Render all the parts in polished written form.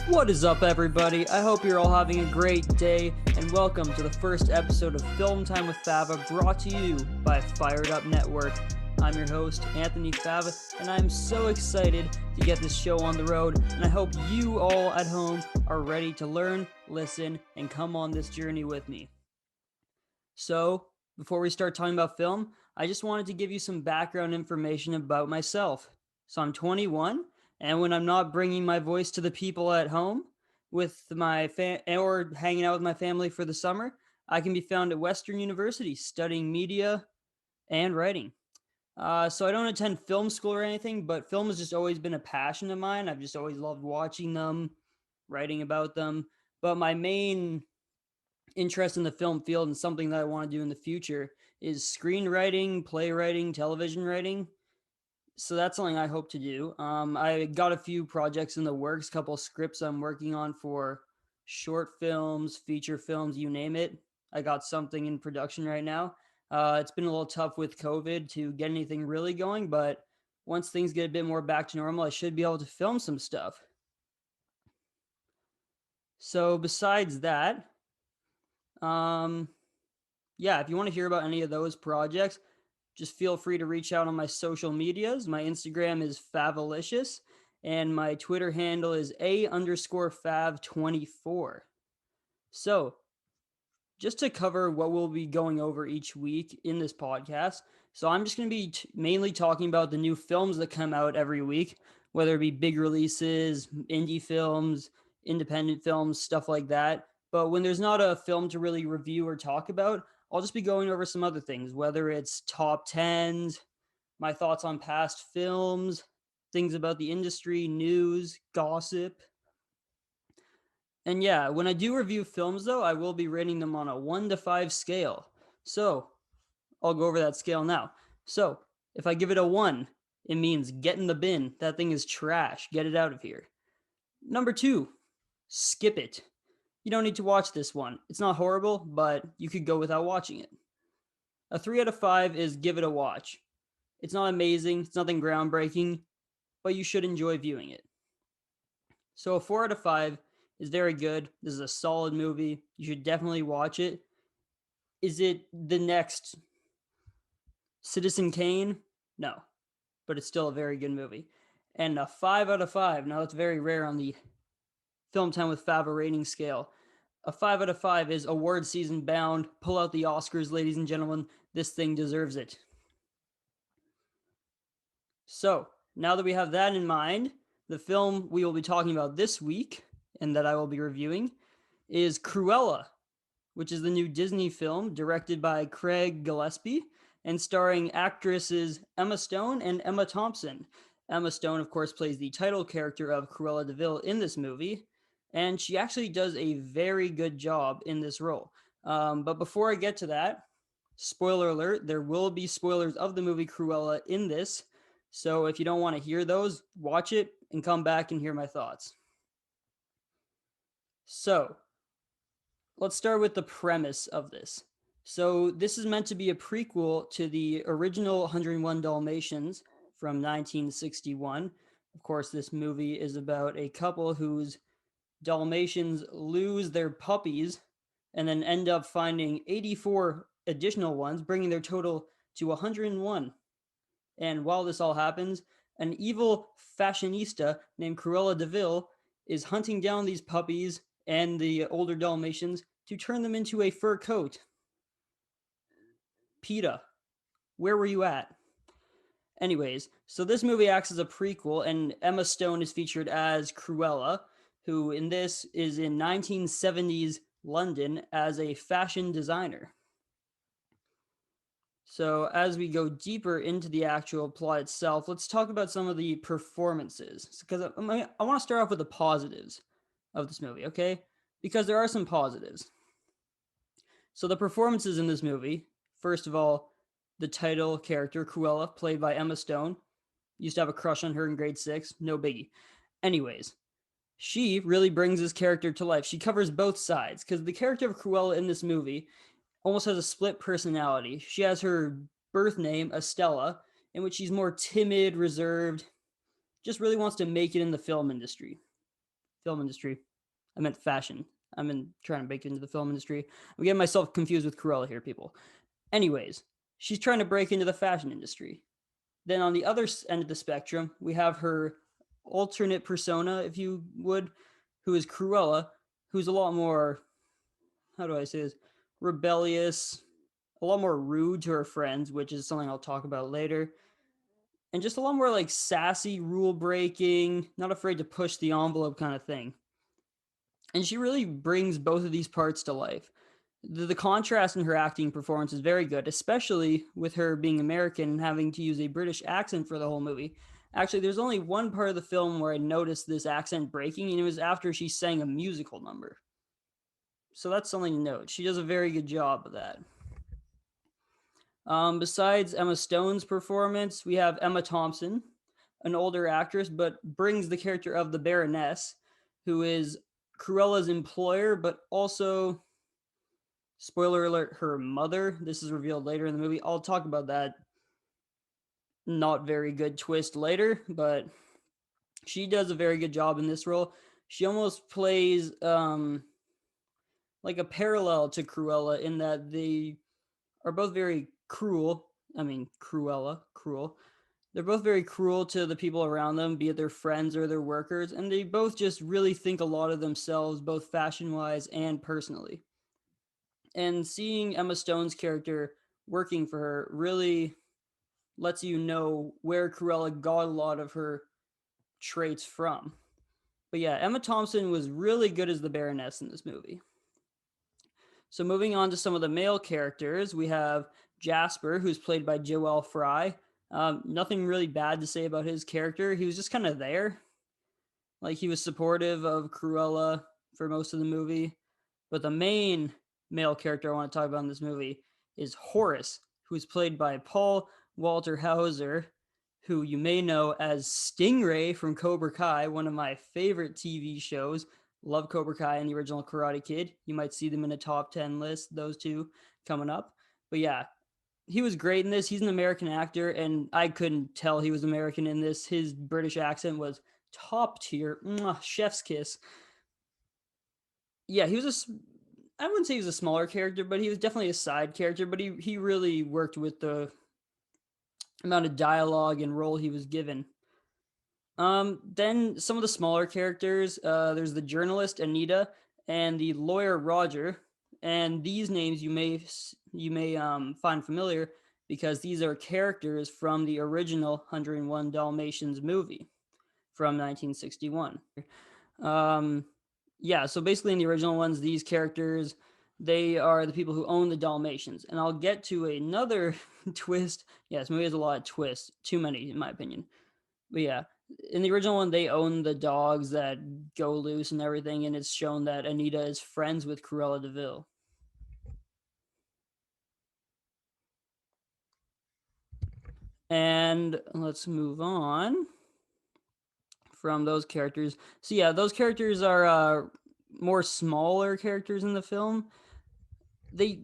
What is up, everybody? I hope you're all having a great day, and welcome to the first episode of Film Time with Fava, brought to you by Fired Up Network. I'm your host, Anthony Fava, and I'm so excited to get this show on the road, and I hope you all at home are ready to learn, listen, and come on this journey with me. So, before we start talking about film, I just wanted to give you some background information about myself. So, I'm 21, and when I'm not bringing my voice to the people at home with my or hanging out with my family for the summer, I can be found at Western University studying media and writing. So I don't attend film school or anything, but film has just always been a passion of mine. I've just always loved watching them, writing about them. But my main interest in the film field and something that I want to do in the future is screenwriting, playwriting, television writing. So that's something I hope to do. I got a few projects in the works, a couple scripts I'm working on for short films, feature films, you name it. I got something in production right now. It's been a little tough with COVID to get anything really going, but once things get a bit more back to normal, I should be able to film some stuff. So besides that, um, yeah, if you want to hear about any of those projects, just feel free to reach out on my social medias. My Instagram is Favalicious, and my Twitter handle is A_Fav24. So, just to cover what we'll be going over each week in this podcast. So, I'm just going to be mainly talking about the new films that come out every week, whether it be big releases, indie films, independent films, stuff like that. But when there's not a film to really review or talk about, I'll just be going over some other things, whether it's top 10s, my thoughts on past films, things about the industry, news, gossip. And yeah, when I do review films, though, I will be rating them on a 1 to 5 scale. So I'll go over that scale now. So if I give it a 1, it means get in the bin. That thing is trash. Get it out of here. Number 2, skip it. You don't need to watch this one. It's not horrible, but you could go without watching it. A 3 out of 5 is give it a watch. It's not amazing, it's nothing groundbreaking, but you should enjoy viewing it. So a 4 out of 5 is very good. This is a solid movie. You should definitely watch it. Is it the next Citizen Kane? No, but it's still a very good movie. And a 5 out of 5, now that's very rare on the Film Time with Fava rating scale. A 5 out of 5 is award season bound. Pull out the Oscars, ladies and gentlemen. This thing deserves it. So, now that we have that in mind, the film we will be talking about this week and that I will be reviewing is Cruella, which is the new Disney film directed by Craig Gillespie and starring actresses Emma Stone and Emma Thompson. Emma Stone, of course, plays the title character of Cruella de Vil in this movie, and she actually does a very good job in this role. But before I get to that, spoiler alert, there will be spoilers of the movie Cruella in this. So if you don't want to hear those, watch it and come back and hear my thoughts. So let's start with the premise of this. So this is meant to be a prequel to the original 101 Dalmatians from 1961. Of course, this movie is about a couple whose Dalmatians lose their puppies and then end up finding 84 additional ones, bringing their total to 101. And while this all happens, an evil fashionista named Cruella de Vil is hunting down these puppies and the older Dalmatians to turn them into a fur coat. PETA, where were you at? Anyways, so this movie acts as a prequel, and Emma Stone is featured as Cruella, who in this is in 1970s London as a fashion designer. So as we go deeper into the actual plot itself, let's talk about some of the performances. Because I want to start off with the positives of this movie, okay? Because there are some positives. So the performances in this movie, first of all, the title character, Cruella, played by Emma Stone. Used to have a crush on her in grade 6, no biggie. Anyways, she really brings this character to life. She covers both sides, because the character of Cruella in this movie almost has a split personality. She has her birth name, Estella, in which she's more timid, reserved, just really wants to make it in the film industry. Film industry. I meant fashion. Trying to break into the film industry. I'm getting myself confused with Cruella here, people. Anyways, she's trying to break into the fashion industry. Then on the other end of the spectrum, we have her alternate persona, if you would, who is Cruella, who's a lot more, how do I say this, rebellious, a lot more rude to her friends, which is something I'll talk about later, and just a lot more like sassy, rule breaking, not afraid to push the envelope kind of thing. And she really brings both of these parts to life. The contrast in her acting performance is very good, especially with her being American and having to use a British accent for the whole movie. Actually, there's only one part of the film where I noticed this accent breaking, and it was after she sang a musical number. So that's something to note. She does a very good job of that. Besides Emma Stone's performance, we have Emma Thompson, an older actress, but brings the character of the Baroness, who is Cruella's employer, but also, spoiler alert, her mother. This is revealed later in the movie. I'll talk about that not very good twist later, but she does a very good job in this role. She almost plays like a parallel to Cruella in that they are both very cruel. I mean, Cruella, cruel. They're both very cruel to the people around them, be it their friends or their workers, and they both just really think a lot of themselves, both fashion wise and personally. And seeing Emma Stone's character working for her really lets you know where Cruella got a lot of her traits from. But yeah, Emma Thompson was really good as the Baroness in this movie. So moving on to some of the male characters, we have Jasper, who's played by Joel Fry. Nothing really bad to say about his character. He was just kind of there. Like, he was supportive of Cruella for most of the movie. But the main male character I want to talk about in this movie is Horus, who is played by Paul Walter Hauser, who you may know as Stingray from Cobra Kai, one of my favorite TV shows. Love Cobra Kai and the original Karate Kid. You might see them in a top 10 list, those two coming up. But yeah, he was great in this. He's an American actor, and I couldn't tell he was American in this. His British accent was top tier. Mwah, chef's kiss. Yeah, he was I wouldn't say he was a smaller character, but he was definitely a side character. But he really worked with the amount of dialogue and role he was given. Then some of the smaller characters. There's the journalist Anita and the lawyer Roger, and these names you may find familiar because these are characters from the original 101 Dalmatians movie from 1961. Um, yeah, so basically in the original ones, these characters, they are the people who own the Dalmatians. And I'll get to another twist. Yeah, this movie has a lot of twists, too many in my opinion. But yeah, in the original one, they own the dogs that go loose and everything, and it's shown that Anita is friends with Cruella de Vil. And let's move on from those characters. So yeah, those characters are more smaller characters in the film. They,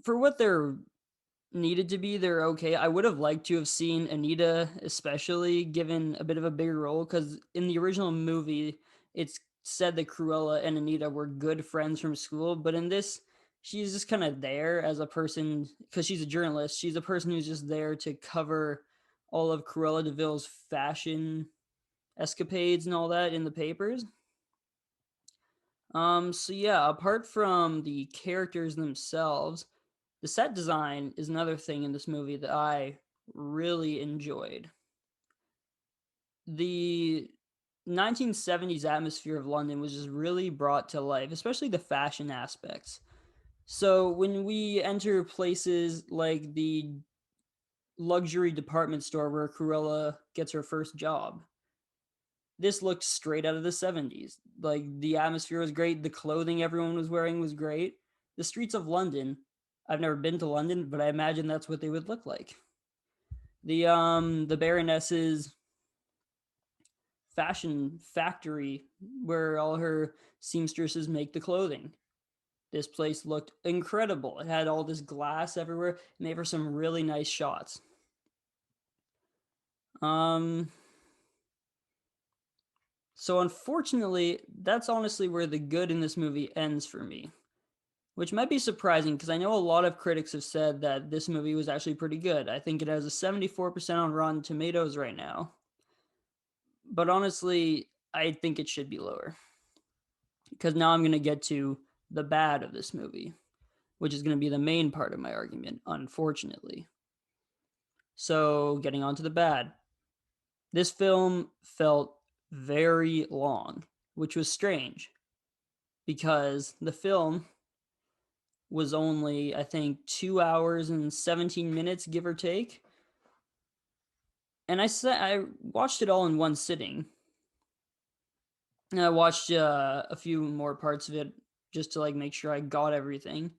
for what they're needed to be, they're okay. I would have liked to have seen Anita, especially given a bit of a bigger role, because in the original movie, it's said that Cruella and Anita were good friends from school, but in this, she's just kind of there as a person because she's a journalist. She's a person who's just there to cover all of Cruella de Vil's fashion escapades and all that in the papers. So yeah, apart from the characters themselves, the set design is another thing in this movie that I really enjoyed. The 1970s atmosphere of London was just really brought to life, especially the fashion aspects. So when we enter places like the luxury department store where Cruella gets her first job, this looked straight out of the 70s. Like, the atmosphere was great, the clothing everyone was wearing was great. The streets of London, I've never been to London, but I imagine that's what they would look like. The Baroness's fashion factory where all her seamstresses make the clothing. This place looked incredible. It had all this glass everywhere. It made for some really nice shots. Um So unfortunately, that's honestly where the good in this movie ends for me, which might be surprising because I know a lot of critics have said that this movie was actually pretty good. I think it has a 74% on Rotten Tomatoes right now. But honestly, I think it should be lower because now I'm going to get to the bad of this movie, which is going to be the main part of my argument, unfortunately. So, getting on to the bad. This film felt very long, which was strange because the film was only, I think, 2 hours and 17 minutes, give or take. And I watched it all in one sitting. And I watched a few more parts of it just to like make sure I got everything.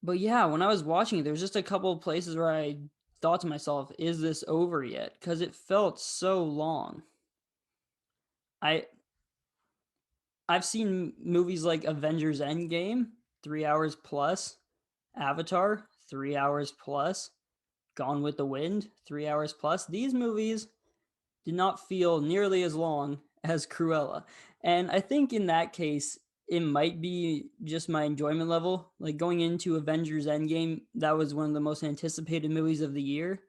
But yeah, when I was watching it, there was just a couple of places where I thought to myself, "Is this over yet?" Because it felt so long. I I've seen movies like Avengers Endgame, 3 hours plus, Avatar, 3 hours plus, Gone with the Wind, 3 hours plus. These movies did not feel nearly as long as Cruella. And I think in that case, it might be just my enjoyment level. Like going into Avengers Endgame, that was one of the most anticipated movies of the year.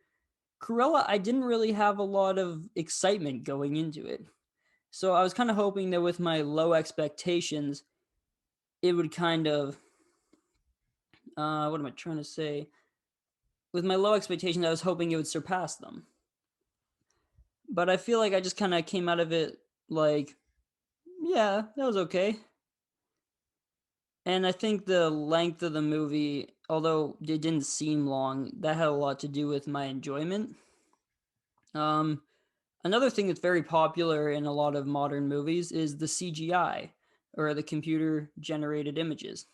Cruella, I didn't really have a lot of excitement going into it. So I was kind of hoping that with my low expectations, it would kind of, what am I trying to say? With my low expectations, I was hoping it would surpass them. But I feel like I just kind of came out of it like, yeah, that was okay. And I think the length of the movie, although it didn't seem long, that had a lot to do with my enjoyment. Um, Another thing that's very popular in a lot of modern movies is the CGI, or the computer generated images.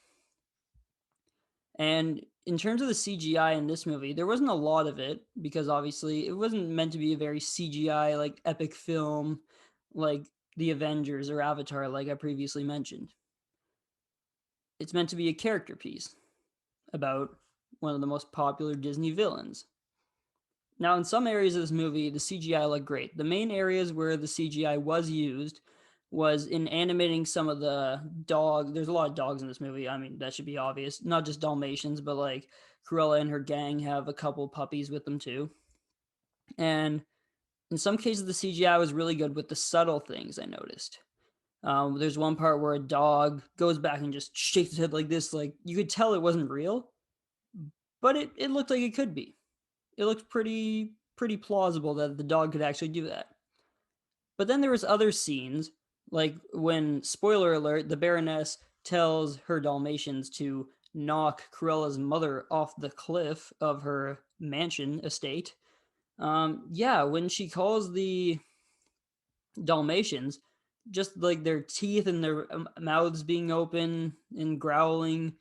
And in terms of the CGI in this movie, there wasn't a lot of it because obviously it wasn't meant to be a very CGI like epic film like The Avengers or Avatar, like I previously mentioned. It's meant to be a character piece about one of the most popular Disney villains. Now, in some areas of this movie, the CGI looked great. The main areas where the CGI was used was in animating some of the dog. There's a lot of dogs in this movie. I mean, that should be obvious. Not just Dalmatians, but like Cruella and her gang have a couple puppies with them too. And in some cases, the CGI was really good with the subtle things I noticed. There's one part where a dog goes back and just shakes its head like this. Like you could tell it wasn't real, but it looked like it could be. It looked pretty plausible that the dog could actually do that. But then there was other scenes, like when, spoiler alert, the Baroness tells her Dalmatians to knock Cruella's mother off the cliff of her mansion estate. Yeah, when she calls the Dalmatians, just like their teeth and their mouths being open and growling,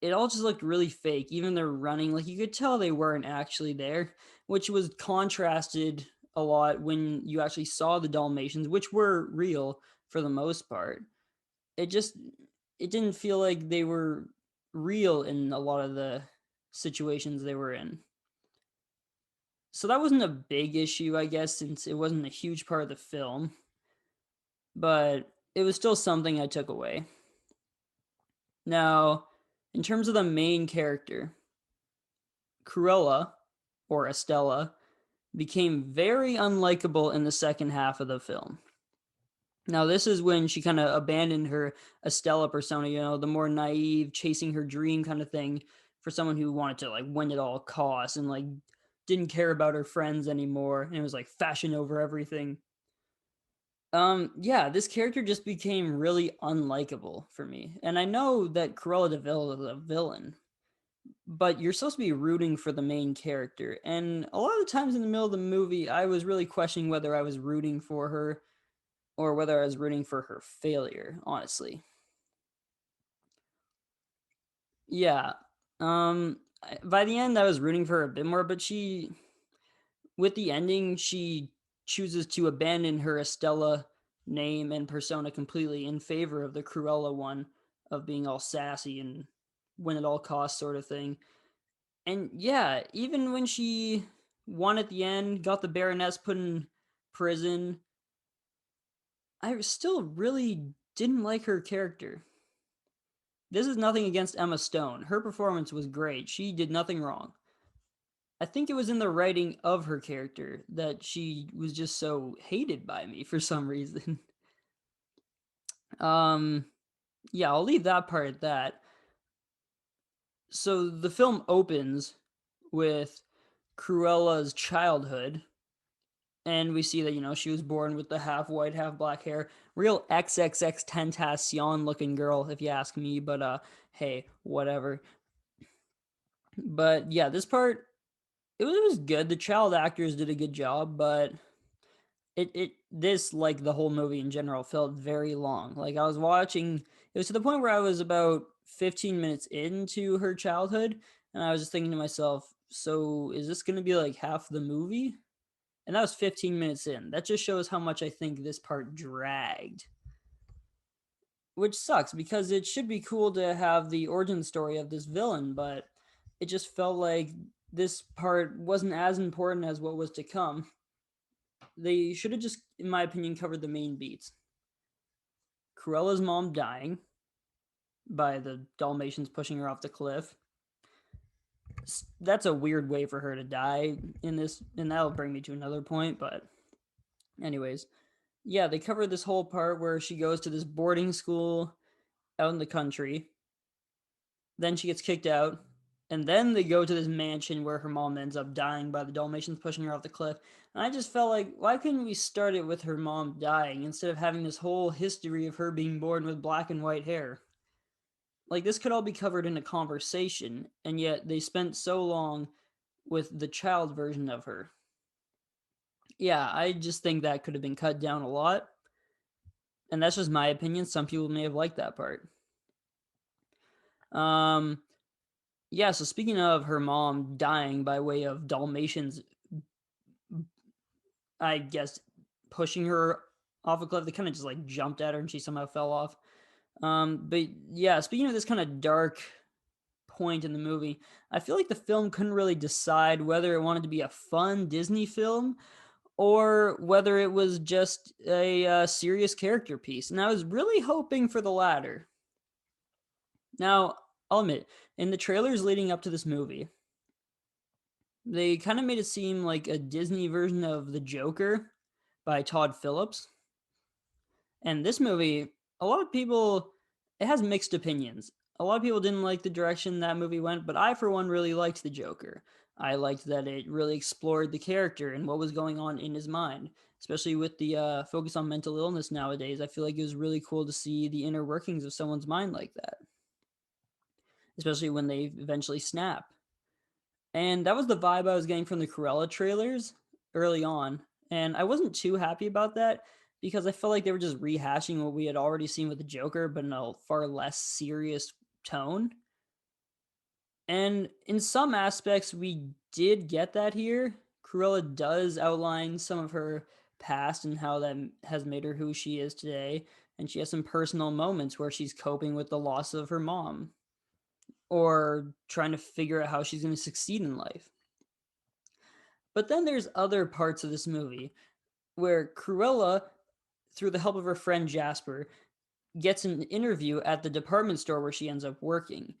it all just looked really fake. Even they're running, like you could tell they weren't actually there, which was contrasted a lot when you actually saw the Dalmatians, which were real for the most part. It just it didn't feel like they were real in a lot of the situations they were in. So that wasn't a big issue, I guess, since it wasn't a huge part of the film, but it was still something I took away. Now, in terms of the main character, Cruella, or Estella, became very unlikable in the second half of the film. Now, this is when she kind of abandoned her Estella persona, the more naive, chasing her dream kind of thing, for someone who wanted to like win at all costs and like didn't care about her friends anymore and it was like fashion over everything. Yeah, this character just became really unlikable for me. And I know that Cruella de Vil is a villain, but you're supposed to be rooting for the main character. And a lot of times in the middle of the movie, I was really questioning whether I was rooting for her or whether I was rooting for her failure, honestly. Yeah. By the end, I was rooting for her a bit more, but with the ending, she chooses to abandon her Estella name and persona completely in favor of the Cruella one of being all sassy and win at all costs sort of thing. And yeah, even when she won at the end, got the Baroness put in prison, I still really didn't like her character. This is nothing against Emma Stone. Her performance was great. She did nothing wrong. I think it was in the writing of her character that she was just so hated by me for some reason. um yeah, I'll leave that part at that. So the film opens with Cruella's childhood, and we see that, she was born with the half white, half black hair. Real XXX Tentacion looking girl, if you ask me, but hey, whatever. But yeah, this part, it was good. The child actors did a good job, but this, like the whole movie in general, felt very long. Like, I was watching, it was to the point where I was about 15 minutes into her childhood, and I was just thinking to myself, so is this going to be like half the movie? And that was 15 minutes in. That just shows how much I think this part dragged. Which sucks, because it should be cool to have the origin story of this villain, but it just felt like this part wasn't as important as what was to come. They should have just, in my opinion, covered the main beats. Cruella's mom dying by the Dalmatians pushing her off the cliff. That's a weird way for her to die in this, and that'll bring me to another point, but anyways. Yeah, they cover this whole part where she goes to this boarding school out in the country. Then she gets kicked out. And then they go to this mansion where her mom ends up dying by the Dalmatians pushing her off the cliff. And I just felt like, why couldn't we start it with her mom dying instead of having this whole history of her being born with black and white hair? Like, this could all be covered in a conversation, and yet they spent so long with the child version of her. Yeah, I just think that could have been cut down a lot. And that's just my opinion. Some people may have liked that part. Um, yeah, so speaking of her mom dying by way of Dalmatians, I guess, pushing her off a cliff, they kind of just like jumped at her and she somehow fell off. But yeah, speaking of this kind of dark point in the movie, I feel like the film couldn't really decide whether it wanted to be a fun Disney film or whether it was just a serious character piece. And I was really hoping for the latter. Now, I'll admit, in the trailers leading up to this movie, they kind of made it seem like a Disney version of The Joker by Todd Phillips. And this movie, a lot of people, it has mixed opinions. A lot of people didn't like the direction that movie went, but I, for one, really liked The Joker. I liked that it really explored the character and what was going on in his mind, especially with the focus on mental illness nowadays. I feel like it was really cool to see the inner workings of someone's mind like that, especially when they eventually snap. And that was the vibe I was getting from the Cruella trailers early on. And I wasn't too happy about that because I felt like they were just rehashing what we had already seen with the Joker, but in a far less serious tone. And in some aspects, we did get that here. Cruella does outline some of her past and how that has made her who she is today. And she has some personal moments where she's coping with the loss of her mom or trying to figure out how she's going to succeed in life. But then there's other parts of this movie where Cruella, through the help of her friend Jasper, gets an interview at the department store where she ends up working.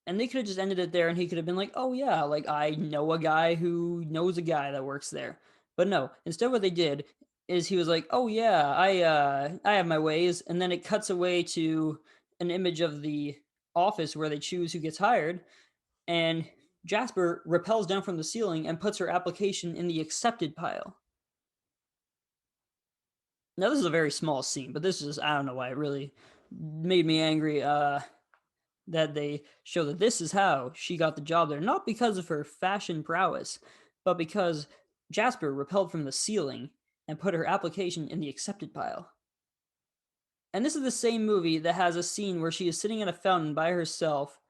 And they could have just ended it there and he could have been like, oh yeah, like I know a guy who knows a guy that works there. But no, instead what they did is he was like, oh yeah, I have my ways. And then it cuts away to an image of the office where they choose who gets hired. And Jasper rappels down from the ceiling and puts her application in the accepted pile. Now, this is a very small scene, but this is, I don't know why, it really made me angry that they show that this is how she got the job there. Not because of her fashion prowess, but because Jasper rappelled from the ceiling and put her application in the accepted pile. And this is the same movie that has a scene where she is sitting at a fountain by herself,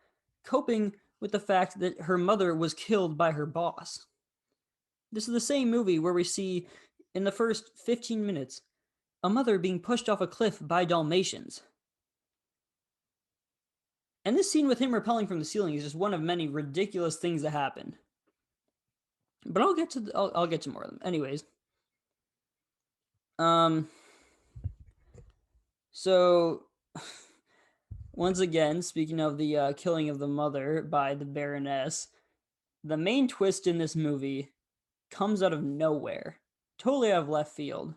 coping with the fact that her mother was killed by her boss. This is the same movie where we see, in the first 15 minutes, a mother being pushed off a cliff by Dalmatians. And this scene with him rappelling from the ceiling is just one of many ridiculous things that happened. But I'll get to more of them. Anyways, um, So, once again, speaking of the killing of the mother by the Baroness, the main twist in this movie comes out of nowhere, totally out of left field.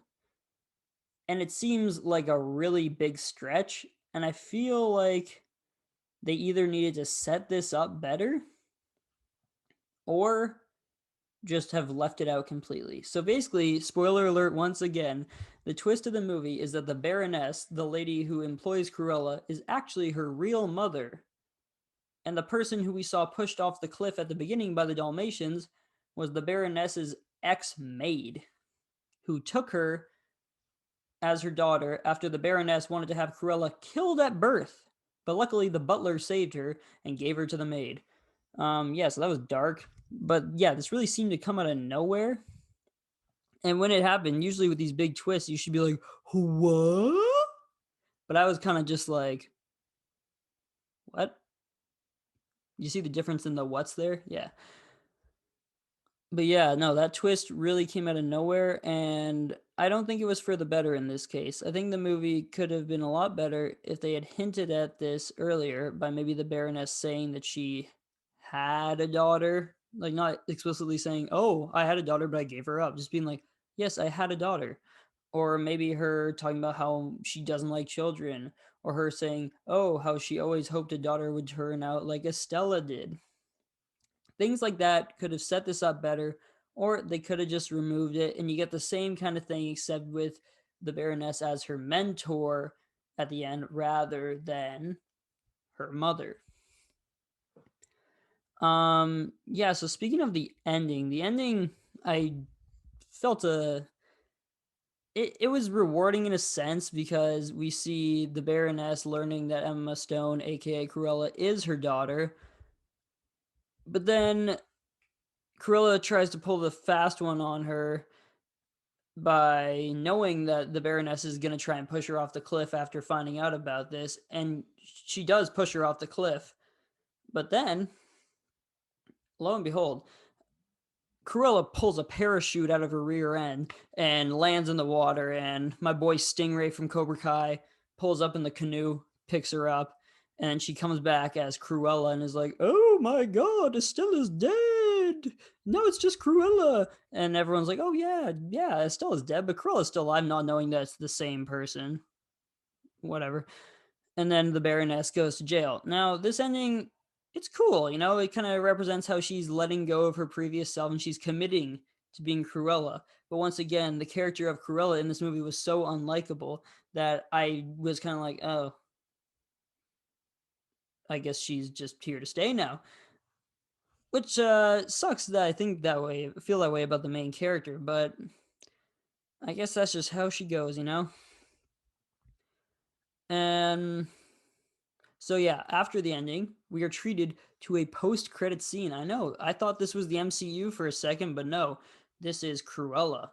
And it seems like a really big stretch. And I feel like they either needed to set this up better or just have left it out completely. So basically, spoiler alert once again, the twist of the movie is that the Baroness, the lady who employs Cruella, is actually her real mother. And the person who we saw pushed off the cliff at the beginning by the Dalmatians was the Baroness's ex maid, who took her as her daughter after the Baroness wanted to have Cruella killed at birth. But luckily, the butler saved her and gave her to the maid. Yeah, so that was dark. But yeah, this really seemed to come out of nowhere. And when it happened, usually with these big twists, you should be like, what? But I was kind of just like, what? You see the difference in the what's there? Yeah. But yeah, no, that twist really came out of nowhere, and I don't think it was for the better in this case. I think the movie could have been a lot better if they had hinted at this earlier by maybe the Baroness saying that she had a daughter, like not explicitly saying, "Oh, I had a daughter, but I gave her up," just being like, "Yes, I had a daughter," or maybe her talking about how she doesn't like children, or her saying, "Oh, how she always hoped a daughter would turn out like Estella did." Things like that could have set this up better, or they could have just removed it, and you get the same kind of thing, except with the Baroness as her mentor at the end rather than her mother. Yeah, so speaking of the ending I felt it was rewarding in a sense because we see the Baroness learning that Emma Stone, aka Cruella, is her daughter. But then Cruella tries to pull the fast one on her by knowing that the Baroness is going to try and push her off the cliff after finding out about this. And she does push her off the cliff. But then, lo and behold, Cruella pulls a parachute out of her rear end and lands in the water. And my boy Stingray from Cobra Kai pulls up in the canoe, picks her up, and she comes back as Cruella and is like, "Oh my God, Estella's dead! No, it's just Cruella." And everyone's like, "Oh yeah, yeah, Estella's dead, but Cruella's still alive," not knowing that it's the same person. Whatever. And then the Baroness goes to jail. Now, this ending, it's cool, you know, it kind of represents how she's letting go of her previous self and she's committing to being Cruella. But once again, the character of Cruella in this movie was so unlikable that I was kind of like, oh, I guess she's just here to stay now. Which sucks that I think that way, feel that way about the main character, but I guess that's just how she goes, you know? And so yeah, after the ending, we are treated to a post-credit scene. I know, I thought this was the MCU for a second, but no, this is Cruella.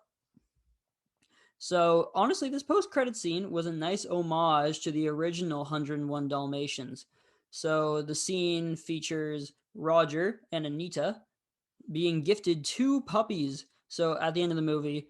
So honestly, this post-credit scene was a nice homage to the original 101 Dalmatians. So the scene features Roger and Anita being gifted two puppies. So at the end of the movie,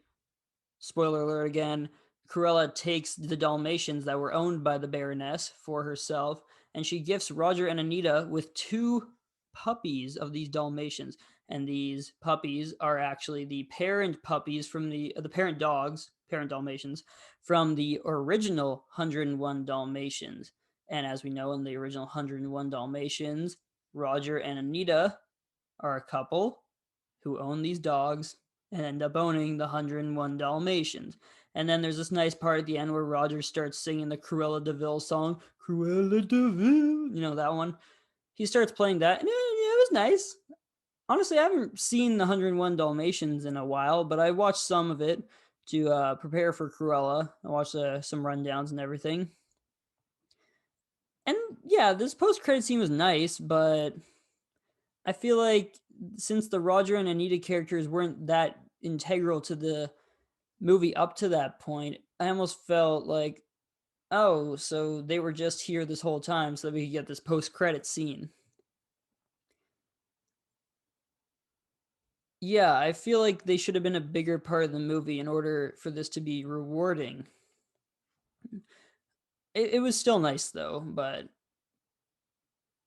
spoiler alert again, Cruella takes the Dalmatians that were owned by the Baroness for herself, and she gifts Roger and Anita with two puppies of these Dalmatians. And these puppies are actually the parent puppies from the parent dogs, parent Dalmatians, from the original 101 Dalmatians. And as we know, in the original 101 Dalmatians, Roger and Anita are a couple who own these dogs and end up owning the 101 Dalmatians. And then there's this nice part at the end where Roger starts singing the Cruella de Vil song, Cruella de Vil, you know that one. He starts playing that, and it was nice. Honestly, I haven't seen the 101 Dalmatians in a while, but I watched some of it to prepare for Cruella. I watched some rundowns and everything. And yeah, this post-credit scene was nice, but I feel like since the Roger and Anita characters weren't that integral to the movie up to that point, I almost felt like, oh, so they were just here this whole time so that we could get this post-credit scene. Yeah, I feel like they should have been a bigger part of the movie in order for this to be rewarding. It was still nice though, but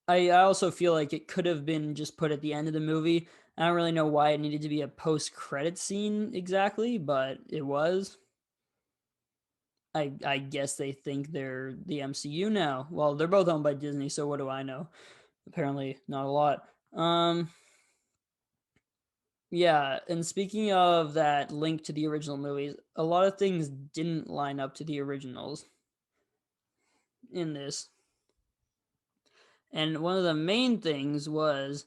I also feel like it could have been just put at the end of the movie. I don't really know why it needed to be a post-credit scene exactly, but it was. I guess they think they're the MCU now. Well, they're both owned by Disney, so what do I know? Apparently not a lot. Yeah, and speaking of that link to the original movies, a lot of things didn't line up to the originals in this. And one of the main things was,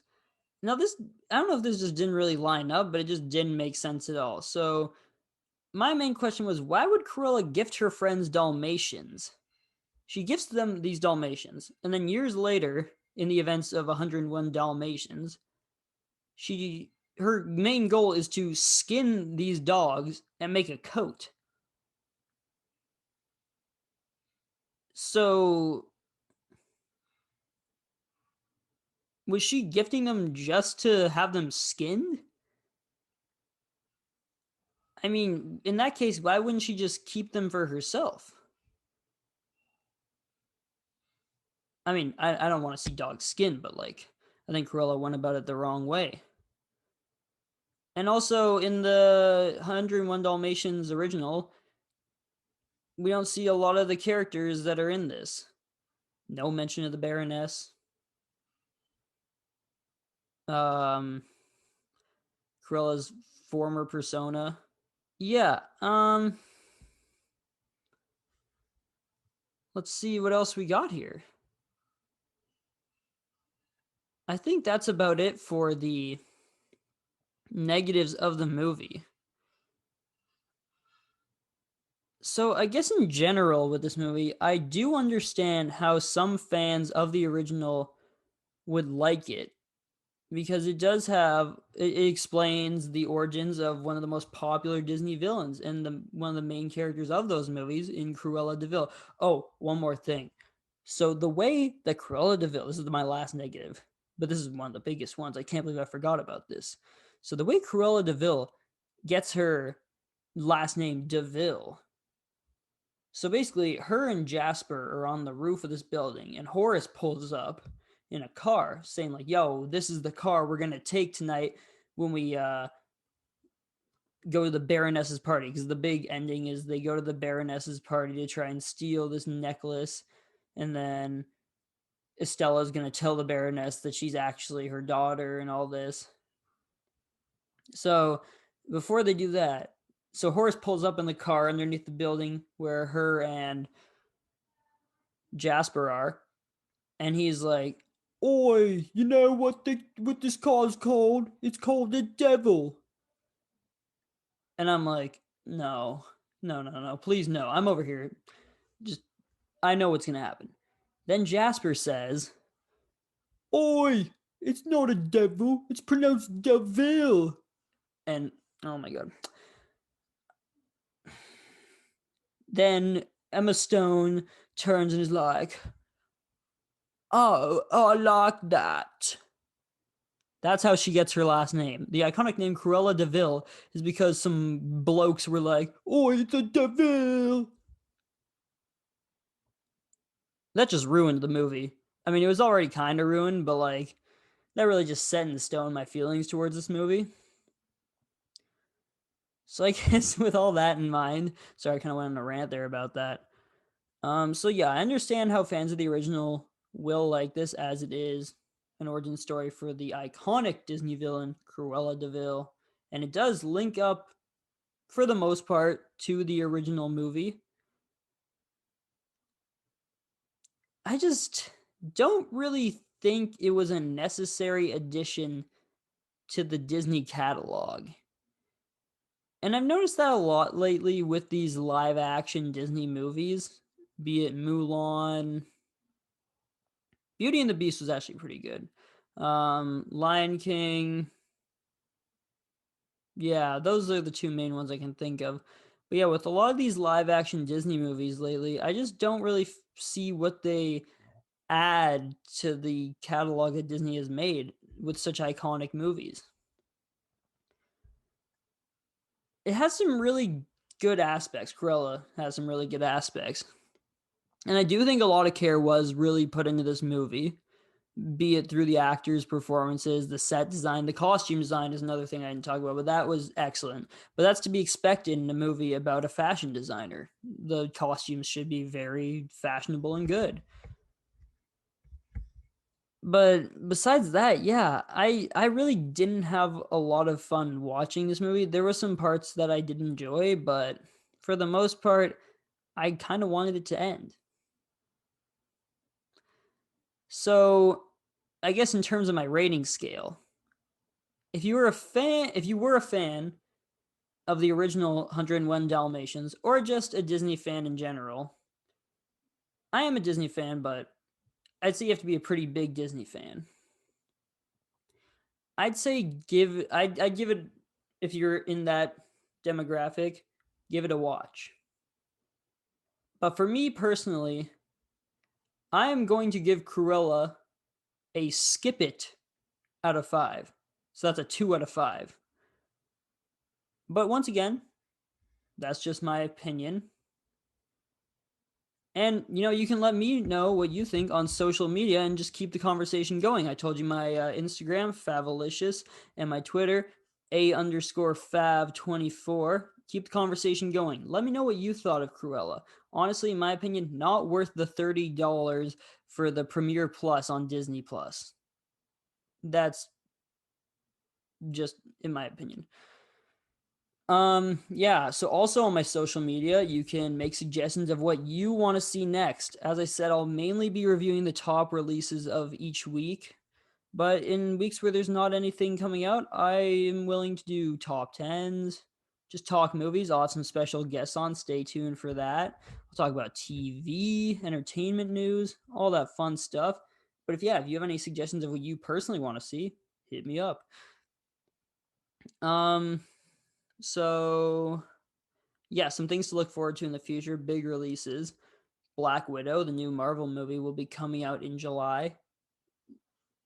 now this, I don't know if this just didn't really line up, but it just didn't make sense at all. So my main question was, why would Cruella gift her friends Dalmatians? She gifts them these Dalmatians, and then years later, in the events of 101 Dalmatians, she her main goal is to skin these dogs and make a coat. So was she gifting them just to have them skinned? I mean, in that case, why wouldn't she just keep them for herself? I mean, I don't want to see dogs skinned, but like, I think Cruella went about it the wrong way. And also in the 101 Dalmatians original, we don't see a lot of the characters that are in this. No mention of the Baroness. Um, Cruella's former persona. Yeah. Let's see what else we got here. I think that's about it for the negatives of the movie. So I guess in general with this movie, I do understand how some fans of the original would like it because it does have it explains the origins of one of the most popular Disney villains and one of the main characters of those movies in Cruella de Vil. Oh, one more thing. So the way that Cruella de Vil, this is my last negative, but this is one of the biggest ones. I can't believe I forgot about this. So the way Cruella de Vil gets her last name de Vil. So basically, her and Jasper are on the roof of this building, and Horus pulls up in a car saying, like, yo, this is the car we're going to take tonight when we go to the Baroness's party. Because the big ending is they go to the Baroness's party to try and steal this necklace. And then Estella's going to tell the Baroness that she's actually her daughter and all this. So before they do that, so Horus pulls up in the car underneath the building where her and Jasper are, and he's like, "Oi, you know what this car's called? It's called the Devil." And I'm like, "No, no, no, no, please no. I'm over here. Just I know what's gonna happen." Then Jasper says, "Oi, it's not a devil. It's pronounced Devil." And oh my god. Then Emma Stone turns and is like, "Oh, I like that." That's how she gets her last name. The iconic name Cruella de Vil is because some blokes were like, "Oh, it's a devil." That just ruined the movie. I mean, it was already kind of ruined, but like, that really just set in stone my feelings towards this movie. So I guess with all that in mind, sorry, I kind of went on a rant there about that. So yeah, I understand how fans of the original will like this, as it is an origin story for the iconic Disney villain Cruella de Vil, and it does link up for the most part to the original movie. I just don't really think it was a necessary addition to the Disney catalog. And I've noticed that a lot lately with these live action Disney movies, be it Mulan. Beauty and the Beast was actually pretty good. Lion King. Yeah, those are the two main ones I can think of. But yeah, with a lot of these live action Disney movies lately, I just don't really see what they add to the catalog that Disney has made with such iconic movies. It has some really good aspects. Cruella has some really good aspects. And I do think a lot of care was really put into this movie, be it through the actors' performances, the set design, the costume design is another thing I didn't talk about, but that was excellent. But that's to be expected in a movie about a fashion designer. The costumes should be very fashionable and good. But besides that, yeah, I really didn't have a lot of fun watching this movie. There were some parts that I did enjoy, but for the most part, I kind of wanted it to end. So, I guess in terms of my rating scale, if you were a fan of the original 101 Dalmatians or just a Disney fan in general, I am a Disney fan, but I'd say you have to be a pretty big Disney fan. I'd give it, if you're in that demographic, give it a watch. But for me personally, I am going to give Cruella a skip it out of 5. So that's a 2 out of 5. But once again, that's just my opinion. And, you can let me know what you think on social media and just keep the conversation going. I told you my Instagram, Favalicious, and my Twitter, A_Fav24. Keep the conversation going. Let me know what you thought of Cruella. Honestly, in my opinion, not worth the $30 for the Premiere Plus on Disney Plus. That's just in my opinion. Yeah, so also on my social media, you can make suggestions of what you want to see next. As I said, I'll mainly be reviewing the top releases of each week, but in weeks where there's not anything coming out, I am willing to do top 10s, just talk movies. I'll have some special guests on. Stay tuned for that. We'll talk about TV, entertainment news, all that fun stuff. But if you have any suggestions of what you personally want to see, hit me up. Um so yeah, some things to look forward to in the future. Big releases. Black Widow, the new Marvel movie, will be coming out in July,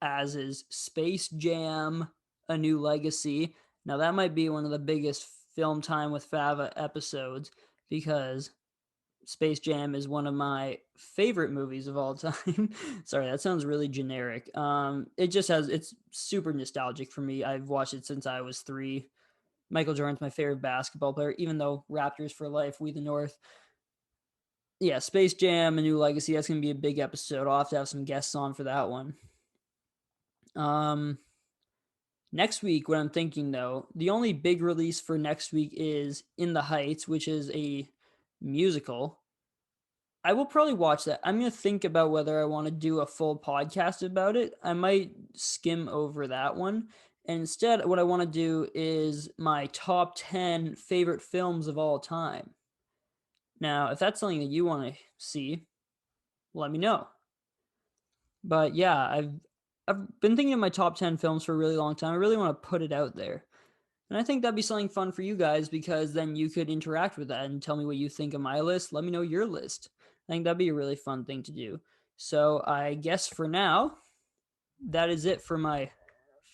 as is Space Jam: A New Legacy. Now, that might be one of the biggest film time with Fava episodes because Space Jam is one of my favorite movies of all time. Sorry, that sounds really generic. It's super nostalgic for me. I've watched it since I was 3. Michael Jordan's my favorite basketball player, even though Raptors for life, we the North. Yeah, Space Jam: A New Legacy. That's gonna be a big episode. I'll have to have some guests on for that one. Um, Next week, what I'm thinking though, the only big release for next week is In the Heights, which is a musical. I will probably watch that. I'm gonna think about whether I want to do a full podcast about it. I might skim over that one. And instead, what I want to do is my top 10 favorite films of all time. Now, if that's something that you want to see, let me know. But yeah, I've been thinking of my top 10 films for a really long time. I really want to put it out there. And I think that'd be something fun for you guys because then you could interact with that and tell me what you think of my list. Let me know your list. I think that'd be a really fun thing to do. So I guess for now, that is it for my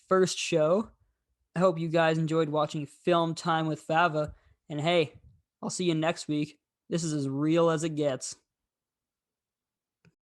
first show. I hope you guys enjoyed watching Film Time with Fava. And hey, I'll see you next week. This is as real as it gets.